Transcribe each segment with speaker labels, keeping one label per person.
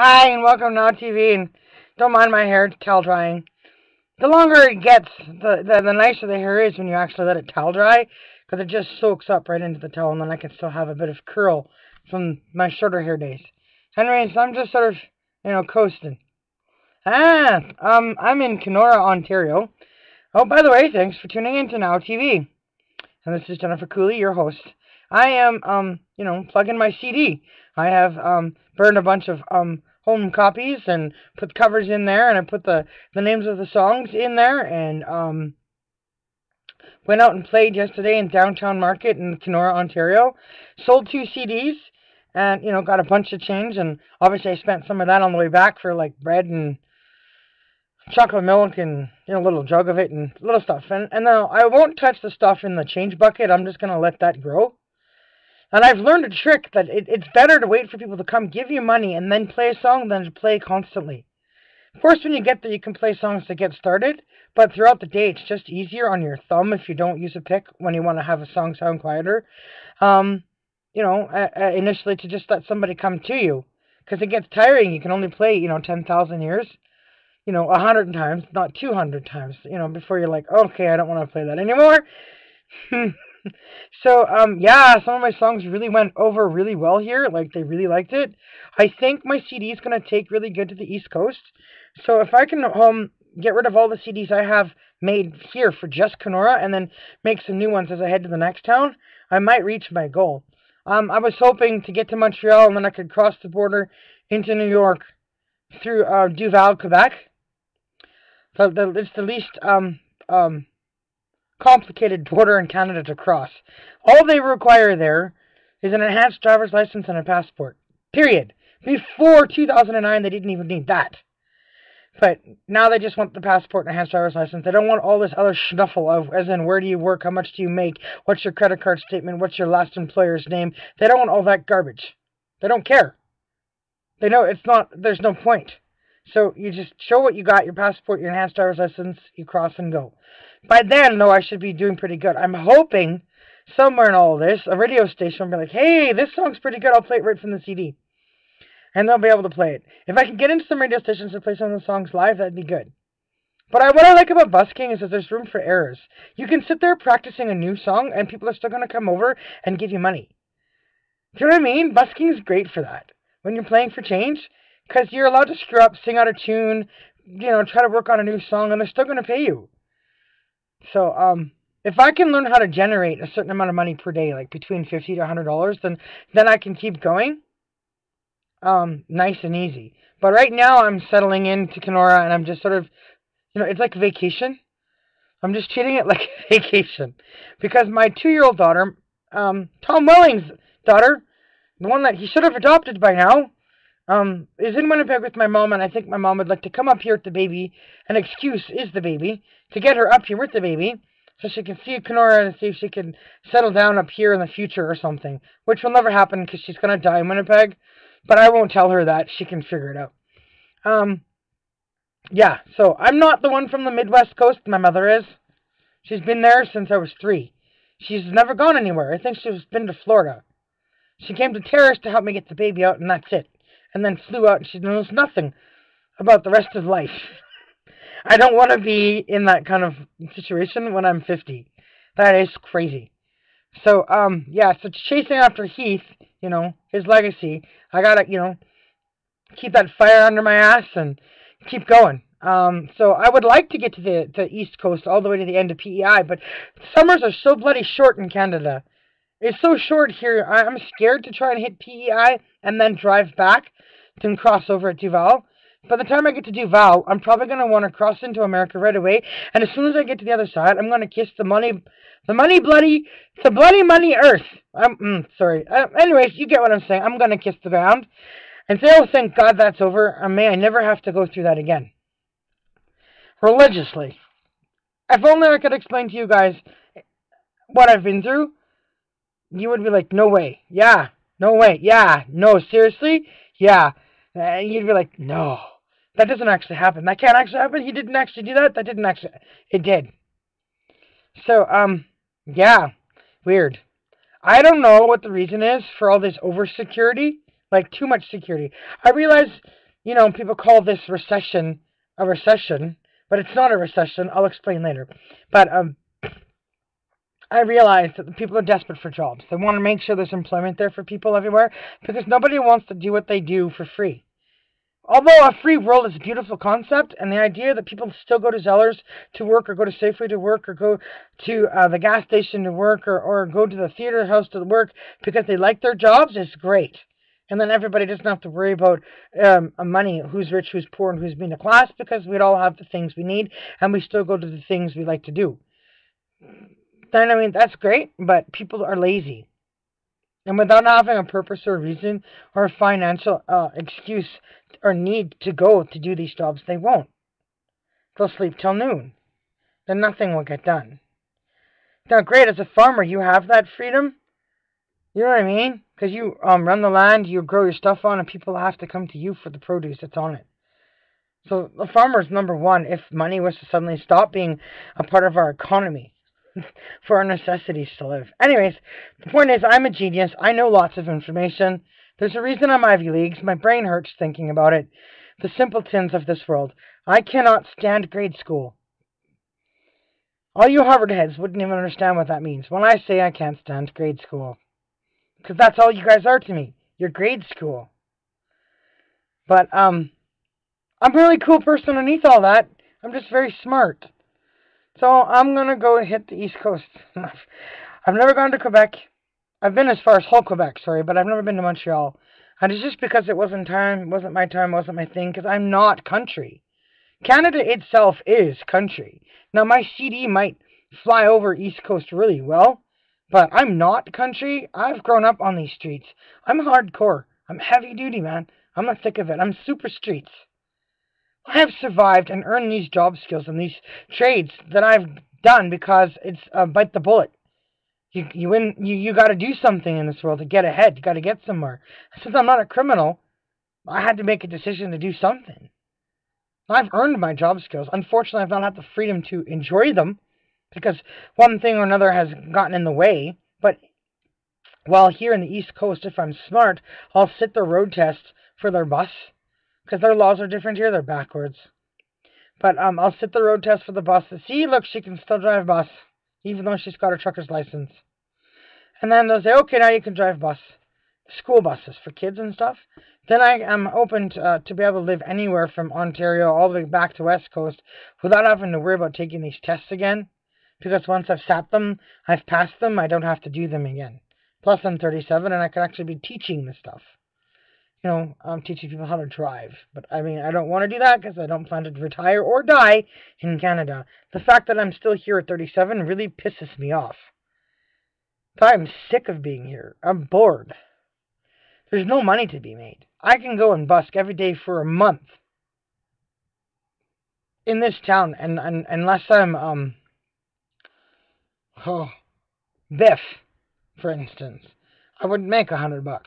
Speaker 1: Hi, and welcome to Now TV. And don't mind my hair towel drying. The longer it gets, the nicer the hair is when you actually let it towel dry, because it just soaks up right into the towel, and then I can still have a bit of curl from my shorter hair days. Anyways, I'm just sort of, coasting. I'm in Kenora, Ontario. Oh, by the way, thanks for tuning in to Now TV. And this is Jennifer Cooley, your host. I am, plugging my CD. I have, burned a bunch of, home copies and put covers in there, and I put the names of the songs in there, and, went out and played yesterday in Downtown Market in Kenora, Ontario. Sold 2 CDs, and, got a bunch of change, and obviously I spent some of that on the way back for, like, bread and chocolate milk and a little jug of it and little stuff. And now I won't touch the stuff in the change bucket. I'm just gonna let that grow. And I've learned a trick that it's better to wait for people to come give you money and then play a song than to play constantly. Of course, when you get there, you can play songs to get started, but throughout the day, it's just easier on your thumb if you don't use a pick when you want to have a song sound quieter. Initially to just let somebody come to you, because it gets tiring. You can only play, 10,000 years. 100 times, not 200 times, before you're like, okay, I don't want to play that anymore. So, some of my songs really went over really well here. Like, they really liked it. I think my CD is going to take really good to the East Coast. So if I can, get rid of all the CDs I have made here for just Kenora and then make some new ones as I head to the next town, I might reach my goal. I was hoping to get to Montreal and then I could cross the border into New York through, Duval, Quebec. So it's the least complicated border in Canada to cross. All they require there is an enhanced driver's license and a passport. Period. Before 2009, they didn't even need that. But now they just want the passport and enhanced driver's license. They don't want all this other schnuffle of, as in, where do you work, how much do you make, what's your credit card statement, what's your last employer's name. They don't want all that garbage. They don't care. They know there's no point. So you just show what you got, your passport, your enhanced driver's license, you cross and go. By then, though, I should be doing pretty good. I'm hoping somewhere in all of this, a radio station will be like, hey, this song's pretty good, I'll play it right from the CD. And they'll be able to play it. If I can get into some radio stations to play some of the songs live, that'd be good. But what I like about busking is that there's room for errors. You can sit there practicing a new song, and people are still going to come over and give you money. Do you know what I mean? Busking is great for that. When you're playing for change, because you're allowed to screw up, sing out of tune, try to work on a new song, and they're still going to pay you. So, if I can learn how to generate a certain amount of money per day, like between $50 to $100, then I can keep going. Nice and easy. But right now, I'm settling into Kenora, and I'm just sort of, it's like a vacation. I'm just treating it like a vacation. Because my 2-year-old daughter, Tom Welling's daughter, the one that he should have adopted by now, is in Winnipeg with my mom, and I think my mom would like to come up here with the baby. An excuse is the baby, to get her up here with the baby, so she can see Kenora and see if she can settle down up here in the future or something, which will never happen because she's going to die in Winnipeg, but I won't tell her that. She can figure it out. So I'm not the one from the Midwest coast. My mother is. She's been there since I was 3. She's never gone anywhere. I think she's been to Florida. She came to Terrace to help me get the baby out, and that's it. And then flew out, and she knows nothing about the rest of life. I don't want to be in that kind of situation when I'm 50. That is crazy. So, so chasing after Heath, his legacy, I gotta, keep that fire under my ass and keep going. So I would like to get to the East Coast all the way to the end of PEI, but summers are so bloody short in Canada. It's so short here, I'm scared to try and hit PEI and then drive back to cross over at Duval. By the time I get to Duval, I'm probably going to want to cross into America right away, and as soon as I get to the other side, I'm going to kiss the bloody money earth. Sorry. Anyways, you get what I'm saying. I'm going to kiss the ground and say, oh, thank God that's over, and may I never have to go through that again. Religiously. If only I could explain to you guys what I've been through, you would be like, no way. Yeah. No way. Yeah. No, seriously? Yeah. And you'd be like, no, that doesn't actually happen. That can't actually happen. He didn't actually do that. That didn't actually. It did. So, weird. I don't know what the reason is for all this over security, like too much security. I realize people call this recession a recession, but it's not a recession. I'll explain later. But I realize that the people are desperate for jobs. They want to make sure there's employment there for people everywhere because nobody wants to do what they do for free. Although a free world is a beautiful concept, and the idea that people still go to Zellers to work, or go to Safeway to work, or go to the gas station to work, or go to the theater house to work because they like their jobs is great. And then everybody doesn't have to worry about money, who's rich, who's poor, and who's middle class, because we'd all have the things we need, and we still go to the things we like to do. Then, that's great, but people are lazy. And without having a purpose or a reason or a financial excuse or need to go to do these jobs, they won't. They'll sleep till noon. Then nothing will get done. Now, great, as a farmer, you have that freedom. You know what I mean? Because you run the land, you grow your stuff on, and people have to come to you for the produce that's on it. So the farmer is number one if money was to suddenly stop being a part of our economy for our necessities to live. Anyways, the point is, I'm a genius. I know lots of information. There's a reason I'm Ivy Leagues. My brain hurts thinking about it. The simpletons of this world. I cannot stand grade school. All you Harvard heads wouldn't even understand what that means when I say I can't stand grade school. Because that's all you guys are to me. You're grade school. But, I'm a really cool person underneath all that. I'm just very smart. So I'm going to go and hit the East Coast. I've never gone to Quebec. I've been as far as whole Quebec, but I've never been to Montreal. And it's just because it wasn't my time, wasn't my thing, because I'm not country. Canada itself is country. Now, my CD might fly over East Coast really well, but I'm not country. I've grown up on these streets. I'm hardcore. I'm heavy duty, man. I'm the thick of it. I'm super streets. I have survived and earned these job skills and these trades that I've done because it's bite the bullet. You got to do something in this world to get ahead. You got to get somewhere. Since I'm not a criminal, I had to make a decision to do something. I've earned my job skills. Unfortunately, I've not had the freedom to enjoy them because one thing or another has gotten in the way. But while here in the East Coast, if I'm smart, I'll sit the road test for their bus. Because their laws are different here, they're backwards. But I'll sit the road test for the bus to see, look, she can still drive bus, even though she's got her trucker's license. And then they'll say, okay, now you can drive bus. School buses for kids and stuff. Then I am open to be able to live anywhere from Ontario all the way back to West Coast without having to worry about taking these tests again. Because once I've sat them, I've passed them, I don't have to do them again. Plus I'm 37 and I could actually be teaching this stuff. I'm teaching people how to drive. But, I don't want to do that because I don't plan to retire or die in Canada. The fact that I'm still here at 37 really pisses me off. I'm sick of being here. I'm bored. There's no money to be made. I can go and busk every day for a month in this town, and unless I'm, Biff, for instance, I would make $100.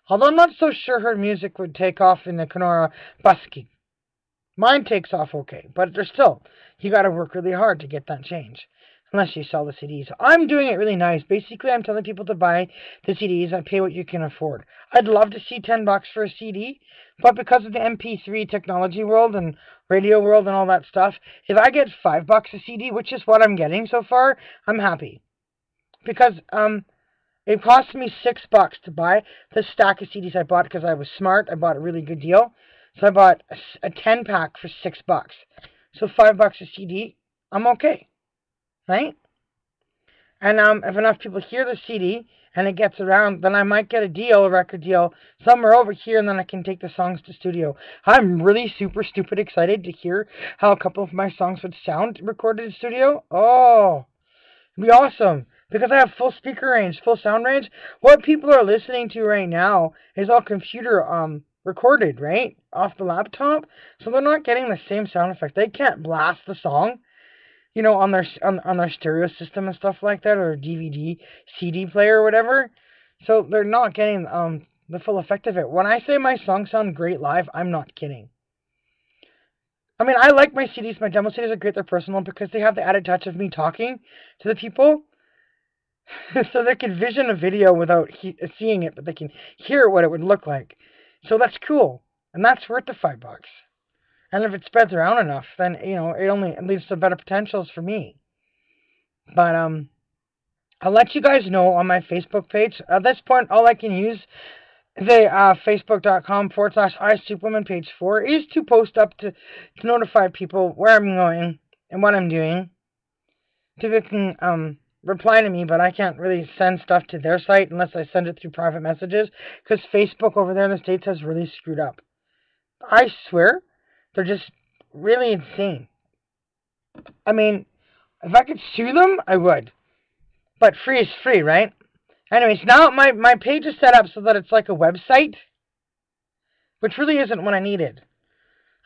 Speaker 1: Although I'm not so sure her music would take off in the Kenora busking. Mine takes off okay, but there's still, you gotta work really hard to get that change. Unless you sell the CDs. I'm doing it really nice. Basically, I'm telling people to buy the CDs. I pay what you can afford. I'd love to see $10 for a CD, but because of the MP3 technology world and radio world and all that stuff, if I get $5 a CD, which is what I'm getting so far, I'm happy. Because, it cost me $6 to buy the stack of CDs I bought because I was smart. I bought a really good deal. So I bought a 10-pack for $6. So $5 a CD, I'm okay. Right? And if enough people hear the CD and it gets around, then I might get a record deal, somewhere over here, and then I can take the songs to studio. I'm really super stupid excited to hear how a couple of my songs would sound recorded in studio. Oh, it'd be awesome. Because I have full speaker range, full sound range. What people are listening to right now is all computer recorded, right? Off the laptop. So they're not getting the same sound effect. They can't blast the song, on their stereo system and stuff like that, or DVD, CD player or whatever. So they're not getting the full effect of it. When I say my songs sound great live, I'm not kidding. I like my CDs. My demo CDs are great. They're personal because they have the added touch of me talking to the people. So they can vision a video without seeing it, but they can hear what it would look like. So that's cool. And that's worth the $5. And if it spreads around enough, then, it only leads to better potentials for me. But, I'll let you guys know on my Facebook page. At this point, all I can use the facebook.com/iSuperwoman page for is to post up to notify people where I'm going and what I'm doing. People can reply to me, but I can't really send stuff to their site unless I send it through private messages, because Facebook over there in the States has really screwed up. I swear, they're just really insane. I mean, if I could sue them, I would. But free is free, right? Anyways, now my page is set up so that it's like a website, which really isn't what I needed.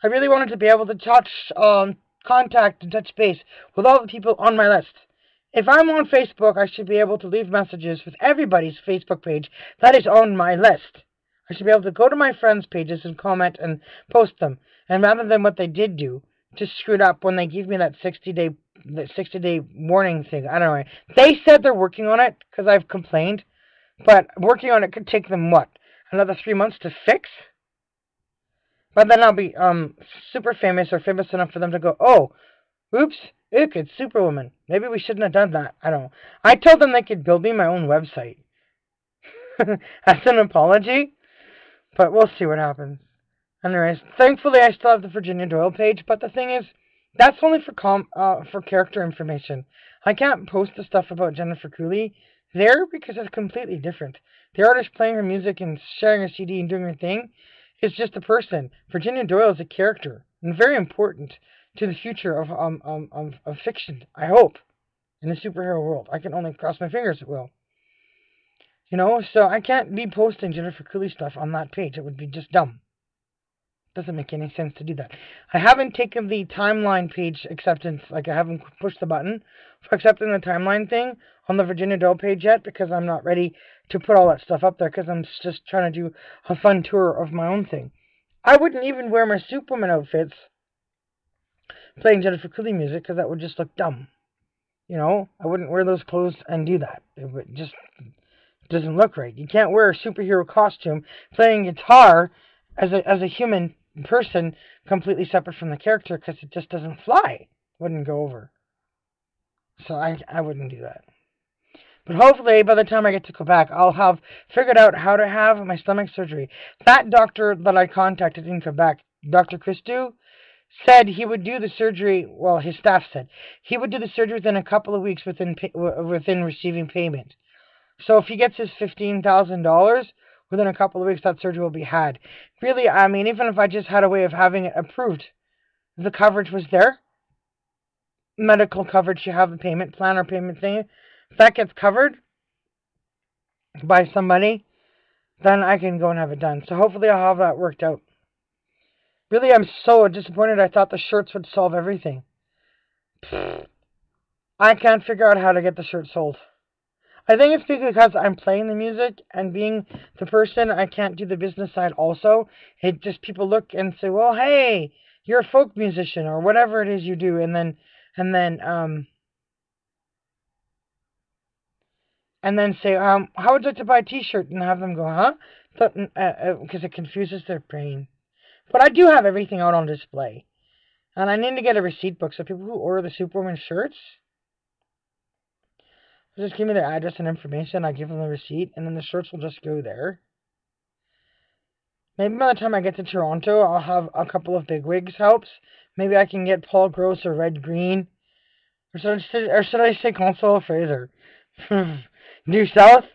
Speaker 1: I really wanted to be able to contact and touch base with all the people on my list. If I'm on Facebook, I should be able to leave messages with everybody's Facebook page that is on my list. I should be able to go to my friends' pages and comment and post them. And rather than what they did do, just screwed up when they gave me that 60-day warning thing. I don't know. They said they're working on it because I've complained. But working on it could take them, what, another 3 months to fix? But then I'll be super famous or famous enough for them to go, oh, oops, it's Superwoman. Maybe we shouldn't have done that. I don't know. I told them they could build me my own website. That's an apology. But we'll see what happens. Anyways, thankfully I still have the Virginia Doyle page, but the thing is, that's only for character information. I can't post the stuff about Jennifer Cooley there because it's completely different. The artist playing her music and sharing her CD and doing her thing is just a person. Virginia Doyle is a character and very important to the future of fiction, I hope, in the superhero world. I can only cross my fingers it will. So I can't be posting Jennifer Cooley stuff on that page. It would be just dumb. Doesn't make any sense to do that. I haven't taken the timeline page acceptance, I haven't pushed the button for accepting the timeline thing on the Virginia Doyle page yet, because I'm not ready to put all that stuff up there, because I'm just trying to do a fun tour of my own thing. I wouldn't even wear my Superwoman outfits playing Jennifer Cooley music, because that would just look dumb. I wouldn't wear those clothes and do that. It would just doesn't look right. You can't wear a superhero costume playing guitar as a human person completely separate from the character, because it just doesn't fly. Wouldn't go over. So I wouldn't do that. But hopefully by the time I get to Quebec, I'll have figured out how to have my stomach surgery. That doctor that I contacted in Quebec, Dr. Christou, said he would do the surgery, well, his staff said, he would do the surgery within a couple of weeks within receiving payment. So if he gets his $15,000, within a couple of weeks that surgery will be had. Really, I mean, even if I just had a way of having it approved, the coverage was there, medical coverage, you have a payment plan or payment thing, if that gets covered by somebody, then I can go and have it done. So hopefully I'll have that worked out. Really, I'm so disappointed. I thought the shirts would solve everything. I can't figure out how to get the shirt sold. I think it's because I'm playing the music and being the person, I can't do the business side also. It just, people look and say, well, hey, you're a folk musician or whatever it is you do. And then say, how would you like to buy a t-shirt? And have them go, huh? Because it confuses their brain. But I do have everything out on display. And I need to get a receipt book so people who order the Superwoman shirts, just give me their address and information, I give them the receipt, and then the shirts will just go there. Maybe by the time I get to Toronto, I'll have a couple of bigwigs helps. Maybe I can get Paul Gross or Red Green. Or should I say Constable Fraser? Due South?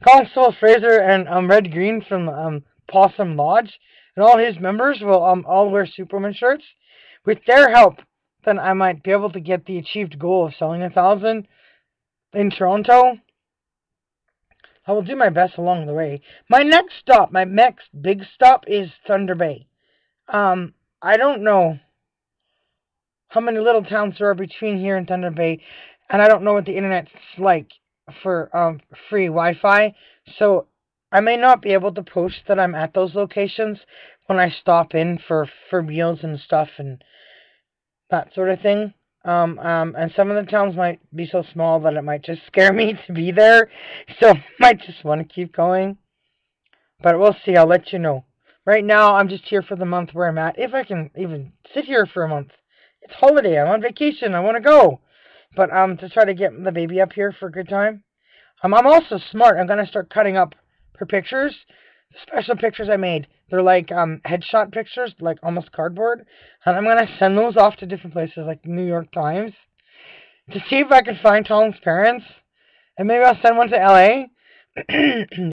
Speaker 1: Constable Fraser and Red Green from Possum Lodge. And all his members will all wear Superwoman shirts. With their help, then I might be able to get the achieved goal of selling 1,000 in Toronto. I will do my best along the way. My next big stop is Thunder Bay. I don't know how many little towns there are between here and Thunder Bay, and I don't know what the internet's like for free Wi-Fi, so I may not be able to post that I'm at those locations when I stop in for meals and stuff and that sort of thing. And some of the towns might be so small that it might just scare me to be there. So I might just want to keep going. But we'll see. I'll let you know. Right now, I'm just here for the month where I'm at. If I can even sit here for a month. It's holiday. I'm on vacation. I want to go. But to try to get the baby up here for a good time. I'm also smart. I'm going to start cutting up her pictures. The special pictures I made. They're like headshot pictures, like almost cardboard. And I'm going to send those off to different places, like New York Times, to see if I can find Tom's parents. And maybe I'll send one to LA.